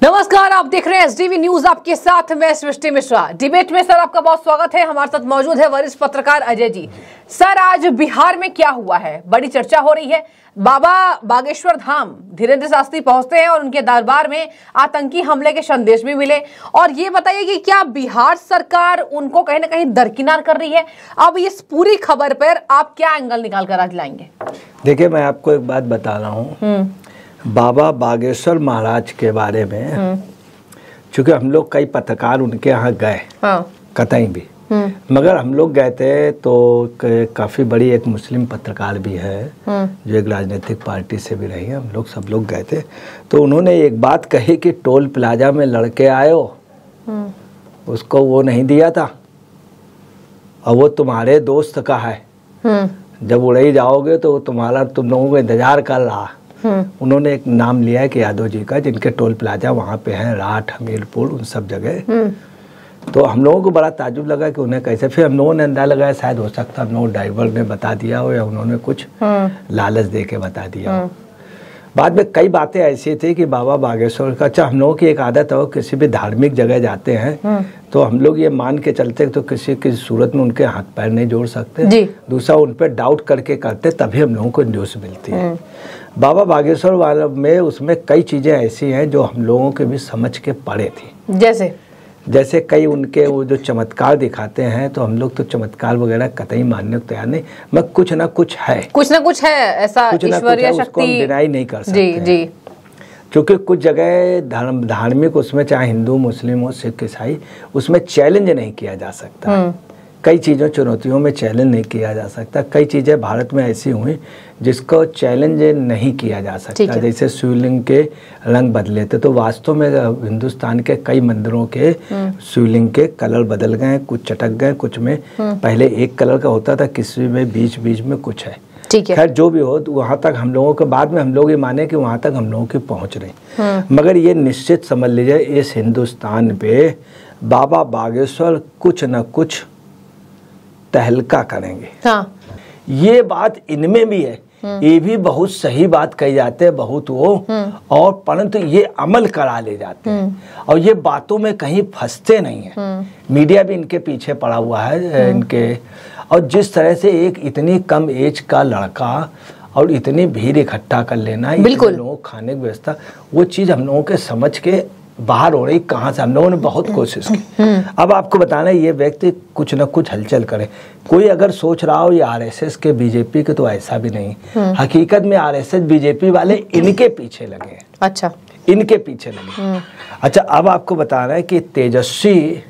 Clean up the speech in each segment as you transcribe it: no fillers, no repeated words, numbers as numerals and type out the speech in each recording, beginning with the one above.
नमस्कार, आप देख रहे हैं एसडीवी न्यूज। आपके साथ मैं सृष्टि मिश्रा। डिबेट में सर आपका बहुत स्वागत है। हमारे साथ मौजूद है वरिष्ठ पत्रकार अजय जी। सर, आज बिहार में क्या हुआ है, बड़ी चर्चा हो रही है। बाबा बागेश्वर धाम धीरेन्द्र शास्त्री पहुंचते हैं और उनके दरबार में आतंकी हमले के संदेश भी मिले। और ये बताइए कि क्या बिहार सरकार उनको कहीं ना कहीं दरकिनार कर रही है? अब इस पूरी खबर पर आप क्या एंगल निकाल कर आज लाएंगे? देखिए, मैं आपको एक बात बता रहा हूँ। बाबा बागेश्वर महाराज के बारे में चूंकि हम लोग कई पत्रकार उनके यहाँ गए, कतई भी, मगर हम लोग गए थे तो काफ़ी बड़ी एक मुस्लिम पत्रकार भी है जो एक राजनीतिक पार्टी से भी रही है। हम लोग सब लोग गए थे तो उन्होंने एक बात कही कि टोल प्लाजा में लड़के आए हो, उसको वो नहीं दिया था और वो तुम्हारे दोस्त का है, जब उड़ई जाओगे तो वो तुम लोगों को इंतजार कर रहा। उन्होंने एक नाम लिया है कि यादव जी का, जिनके टोल प्लाजा वहाँ पे हैं, राठ, हमीरपुर, उन सब जगह। तो हम लोगों को बड़ा ताजुब लगा कि उन्हें कैसे, फिर हम लोगों ने अंदाजा लगाया शायद हो सकता हम लोग ड्राइवर ने बता दिया हो या उन्होंने कुछ लालच दे के बता दिया हो। बाद में कई बातें ऐसी थी कि बाबा बागेश्वर का, अच्छा हम लोगों की एक आदत है, किसी भी धार्मिक जगह जाते हैं तो हम लोग ये मान के चलते तो किसी सूरत में उनके हाथ पैर नहीं जोड़ सकते, दूसरा उन पर डाउट करके करते, तभी हम लोगों को न्यूज़ मिलती है। बाबा बागेश्वर वाले में उसमें कई चीज़ें ऐसी हैं जो हम लोगों के भी समझ के पड़े थी। जैसे कई उनके वो जो चमत्कार दिखाते हैं, तो हम लोग तो चमत्कार वगैरह कतई मानने को तैयार नहीं, मगर कुछ ना कुछ है ऐसा ईश्वरीय शक्ति, उसको हम डिनाई नहीं कर सकते। क्योंकि कुछ जगह धार्मिक उसमें चाहे हिंदू मुस्लिम हो सिख ईसाई, उसमें चैलेंज नहीं किया जा सकता। कई चीज़ों चुनौतियों में चैलेंज नहीं किया जा सकता। कई चीज़ें भारत में ऐसी हुई जिसको चैलेंज नहीं किया जा सकता। जैसे शिवलिंग के रंग बदले थे, तो वास्तव में हिंदुस्तान के कई मंदिरों के शिवलिंग के कलर बदल गए, कुछ चटक गए, कुछ में पहले एक कलर का होता था, किसी में बीच बीच में कुछ है। खैर जो भी हो, वहाँ तक हम लोगों के बाद में हम लोग ये माने कि वहाँ तक हम लोगों की पहुँच रही। मगर ये निश्चित समझ लीजिए, इस हिंदुस्तान पे बाबा बागेश्वर कुछ न कुछ तहलका करेंगे। ये बात इनमें भी है, ये भी बहुत सही बात कही जाते हैं, बहुत वो, और परंतु ये अमल करा ले जाते हैं और ये बातों में कहीं फंसते नहीं है। मीडिया भी इनके पीछे पड़ा हुआ है इनके। और जिस तरह से एक इतनी कम एज का लड़का और इतनी भीड़ इकट्ठा कर लेना, इतने लोगों खाने की व्यवस्था, वो चीज़ हम लोगों के समझ के बाहर हो रही। कहाँ से हम लोगों ने बहुत कोशिश की। अब आपको बताना, ये व्यक्ति कुछ न कुछ हलचल करे। कोई अगर सोच रहा हो ये आरएसएस के बीजेपी के, तो ऐसा भी नहीं। हकीकत में आरएसएस बीजेपी वाले इनके पीछे लगे हैं। अच्छा, इनके पीछे लगे। अच्छा, अब आपको बताना है कि तेजस्वी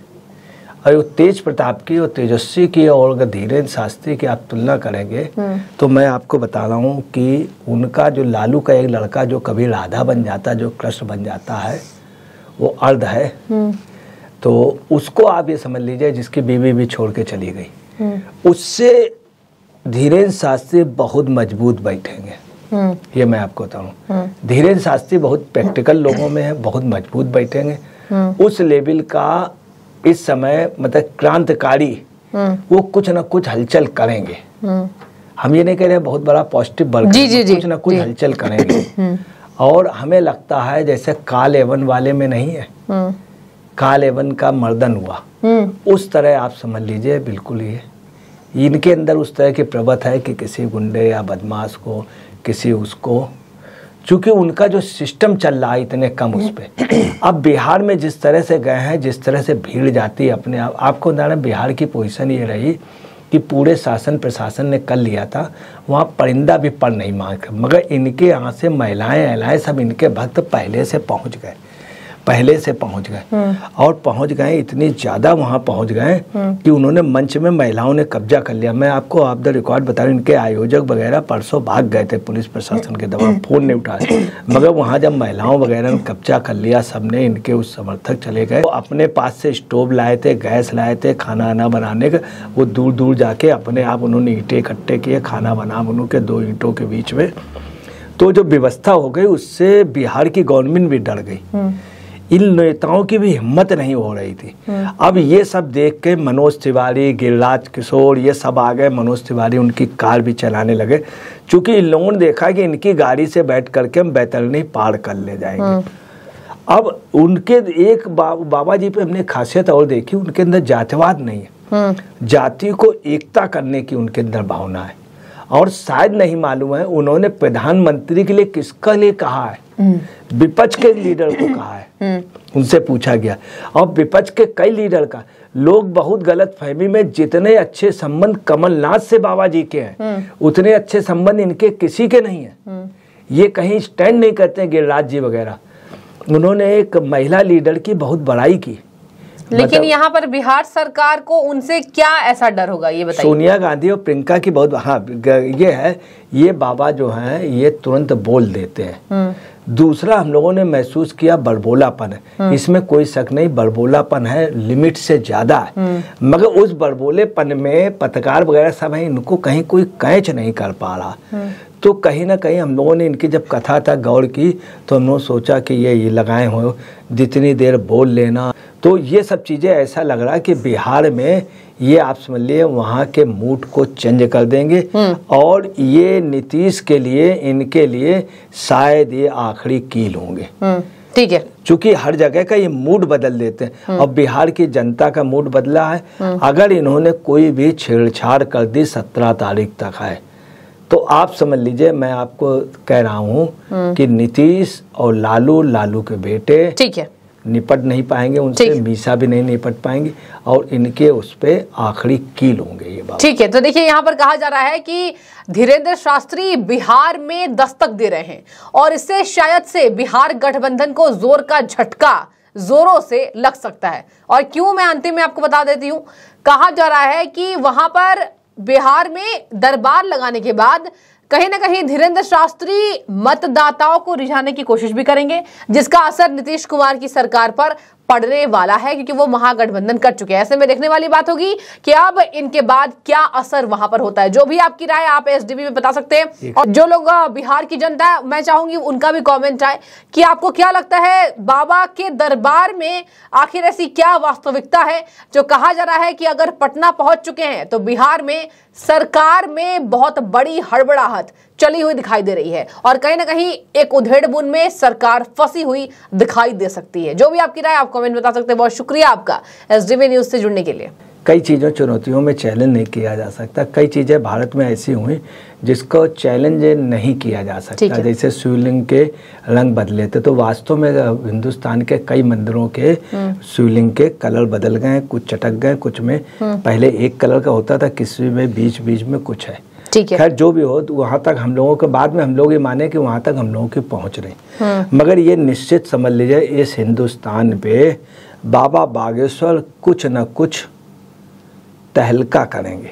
और तेज प्रताप की और तेजस्वी की और धीरेन्द्र शास्त्री की आप तुलना करेंगे तो मैं आपको बता रहा हूँ कि उनका जो लालू का एक लड़का जो कभी राधा बन जाता, जो कृष्ण बन जाता है, वो अर्ध है। तो उसको आप ये समझ लीजिए जिसकी बीवी भी छोड़ के चली गई, उससे धीरेन्द्र शास्त्री बहुत मजबूत बैठेंगे। ये मैं आपको बताऊं, धीरेन्द्र शास्त्री बहुत प्रैक्टिकल लोगों में है, बहुत मजबूत बैठेंगे। उस लेवल का इस समय मतलब क्रांतिकारी, वो कुछ ना कुछ हलचल करेंगे। हम ये नहीं कह रहे बहुत बड़ा पॉजिटिव वर्ग, कुछ ना कुछ हलचल करेंगे। और हमें लगता है जैसे काल एवन वाले में नहीं है, काल एवन का मर्दन हुआ, उस तरह आप समझ लीजिए। बिल्कुल ये इनके अंदर उस तरह की प्रवृत्ति है कि किसी गुंडे या बदमाश को, किसी उसको, चूंकि उनका जो सिस्टम चल रहा है इतने कम उस पर। अब बिहार में जिस तरह से गए हैं, जिस तरह से भीड़ जाती है अपने आप, आपको बताना बिहार की पोजीशन ये रही कि पूरे शासन प्रशासन ने कर लिया था, वहाँ परिंदा भी पर नहीं मांग, मगर इनके यहाँ से महिलाएं सब इनके भक्त पहले से पहुँच गए और पहुँच गए, इतनी ज़्यादा वहाँ पहुँच गए कि उन्होंने मंच में महिलाओं ने कब्जा कर लिया। मैं आपको ऑफ द रिकॉर्ड बता रहा हूँ, इनके आयोजक वगैरह परसों भाग गए थे पुलिस प्रशासन के दबाव, फोन नहीं उठाए, मगर वहाँ जब महिलाओं वगैरह ने कब्जा कर लिया, सबने इनके उस समर्थक चले गए। वो अपने पास से स्टोव लाए थे, गैस लाए थे, खाना आना बनाने का, वो दूर दूर जाके अपने आप उन्होंने ईंटें इकट्ठे किए, खाना बना उनके 2 ईंटों के बीच में। तो जो व्यवस्था हो गई उससे बिहार की गवर्नमेंट भी डर गई, इन नेताओं की भी हिम्मत नहीं हो रही थी। अब ये सब देख के मनोज तिवारी, गिरिराज किशोर, ये सब आ गए। मनोज तिवारी उनकी कार भी चलाने लगे, क्योंकि इन लोगों ने देखा कि इनकी गाड़ी से बैठ करके हम बैतरणी पार कर ले जाएंगे। अब उनके एक बाबा जी पे हमने खासियत और देखी, उनके अंदर जातिवाद नहीं है, जाति को एकता करने की उनके अंदर भावना है। और शायद नहीं मालूम है उन्होंने प्रधानमंत्री के लिए किसका लिए कहा है, विपक्ष के लीडर को कहा है, उनसे पूछा गया। और विपक्ष के कई लीडर का लोग बहुत गलत फहमी में, जितने अच्छे संबंध कमलनाथ से बाबा जी के हैं उतने अच्छे संबंध इनके किसी के नहीं है। ये कहीं स्टैंड नहीं करते हैं गिरिराज जी वगैरह। उन्होंने एक महिला लीडर की बहुत बड़ाई की, लेकिन यहाँ पर बिहार सरकार को उनसे क्या ऐसा डर होगा ये बताइए। सोनिया गांधी और प्रियंका की बहुत, हाँ ये है, ये बाबा जो हैं ये तुरंत बोल देते हैं। दूसरा हम लोगों ने महसूस किया बड़बोलापन है, इसमें कोई शक नहीं, बड़बोलापन है, लिमिट से ज्यादा है। मगर उस बड़बोलेपन में पत्रकार वगैरह सब है, इनको कहीं कोई कैच नहीं कर पा रहा। तो कहीं ना कहीं हम लोगों ने इनकी जब कथा तक गौर की तो हम लोग सोचा कि ये लगाए हो जितनी देर बोल लेना। तो ये सब चीज़ें ऐसा लग रहा है कि बिहार में ये आप समझ लिए वहाँ के मूड को चेंज कर देंगे और ये नीतीश के लिए, इनके लिए शायद ये आखिरी कील होंगे। ठीक है, चूंकि हर जगह का ये मूड बदल देते हैं। अब बिहार की जनता का मूड बदला है। अगर इन्होंने कोई भी छेड़छाड़ कर दी 17 तारीख तक है तो आप समझ लीजिए, मैं आपको कह रहा हूँ कि नीतीश और लालू के बेटे ठीक है निपट नहीं पाएंगे उनसे, मीसा भी नहीं निपट पाएंगे और इनके उस पे आखिरी कील होंगे ये बात। ठीक है, तो देखिए यहाँ पर कहा जा रहा है कि धीरेन्द्र शास्त्री बिहार में दस्तक दे रहे हैं और इससे शायद से बिहार गठबंधन को जोर का झटका जोरों से लग सकता है। और क्यों, मैं अंतिम में आपको बता देती हूँ। कहा जा रहा है कि वहां पर बिहार में दरबार लगाने के बाद कहीं ना कहीं धीरेन्द्र शास्त्री मतदाताओं को रिझाने की कोशिश भी करेंगे, जिसका असर नीतीश कुमार की सरकार पर पड़ने वाला है, क्योंकि वो महागठबंधन कर चुके हैं। ऐसे में देखने वाली बात होगी कि अब इनके बाद क्या असर वहां पर होता है। जो भी आपकी राय आप एसडीबी में बता सकते हैं। और जो लोग बिहार की जनता है, मैं चाहूंगी उनका भी कमेंट आए कि आपको क्या लगता है बाबा के दरबार में आखिर ऐसी क्या वास्तविकता है जो कहा जा रहा है कि अगर पटना पहुंच चुके हैं तो बिहार में सरकार में बहुत बड़ी हड़बड़ाहट चली हुई दिखाई दे रही है और कहीं ना कहीं एक उधेड़-बुन में सरकार फंसी हुई दिखाई दे सकती है। जो भी आपकी राय आप कमेंट बता सकते हैं। बहुत शुक्रिया आपका एसडीबी न्यूज से जुड़ने के लिए। कई चीज़ों चुनौतियों में चैलेंज नहीं किया जा सकता। कई चीज़ें भारत में ऐसी हुई जिसको चैलेंज नहीं किया जा सकता। जैसे शिवलिंग के रंग बदले थे, तो वास्तव में हिंदुस्तान के कई मंदिरों के शिवलिंग के कलर बदल गए, कुछ चटक गए, कुछ में पहले एक कलर का होता था, किसी में बीच बीच में कुछ है। खैर जो भी हो, तो वहाँ तक हम लोगों के बाद में हम लोग ये माने कि वहाँ तक हम लोगों की पहुँच रही। मगर ये निश्चित समझ लीजिए इस हिंदुस्तान पे बाबा बागेश्वर कुछ न कुछ तहलका करेंगे।